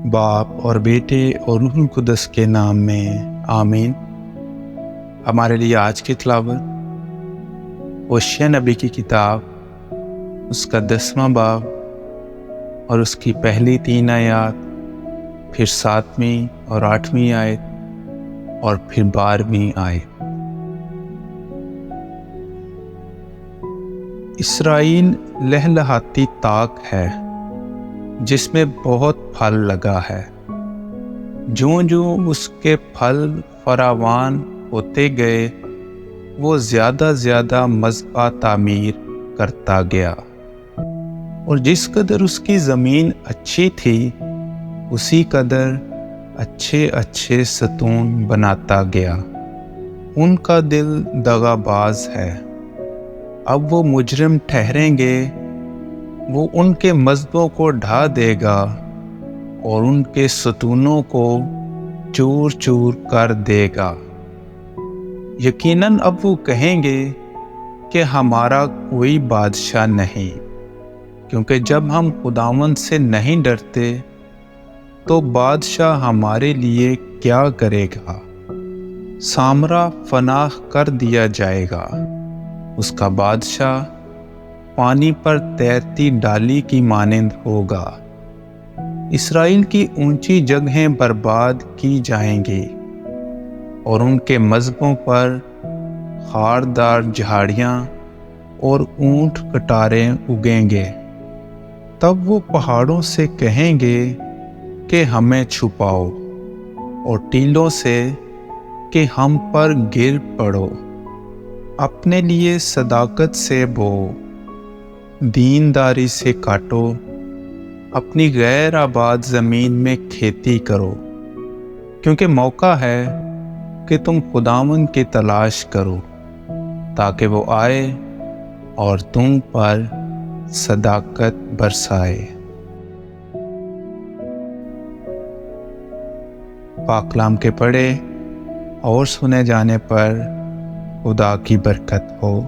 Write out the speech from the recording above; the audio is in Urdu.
باپ اور بیٹے اور روح القدس کے نام میں آمین۔ ہمارے لیے آج کی تلاوت ہوشیہ نبی کی کتاب، اس کا 10واں باب اور اس کی پہلی 3 آیات، پھر 7ویں اور 8ویں آیت اور پھر 12ویں آیت۔ اسرائیل لہلہاتی طاق ہے جس میں بہت پھل لگا ہے۔ جوں جوں اس کے پھل فراوان ہوتے گئے وہ زیادہ مذبح تعمیر کرتا گیا، اور جس قدر اس کی زمین اچھی تھی اسی قدر اچھے ستون بناتا گیا۔ ان کا دل دغا باز ہے، اب وہ مجرم ٹھہریں گے۔ وہ ان کے مذبحوں کو ڈھا دے گا اور ان کے ستونوں کو چور چور کر دے گا۔ یقیناً اب وہ کہیں گے کہ ہمارا کوئی بادشاہ نہیں، کیونکہ جب ہم خداوند سے نہیں ڈرتے تو بادشاہ ہمارے لیے کیا کرے گا؟ سامرا فنا کر دیا جائے گا، اس کا بادشاہ پانی پر تیرتی ڈالی کی مانند ہوگا۔ اسرائیل کی اونچی جگہیں برباد کی جائیں گی اور ان کے مذبحوں پر خاردار جھاڑیاں اور اونٹ کٹارے اگیں گے۔ تب وہ پہاڑوں سے کہیں گے کہ ہمیں چھپاؤ، اور ٹیلوں سے کہ ہم پر گر پڑو۔ اپنے لیے صداقت سے بو، دینداری سے کاٹو، اپنی غیر آباد زمین میں کھیتی کرو، کیونکہ موقع ہے کہ تم خداوند کی تلاش کرو تاکہ وہ آئے اور تم پر صداقت برسائے۔ پاک کلام کے پڑھے اور سنے جانے پر خدا کی برکت ہو۔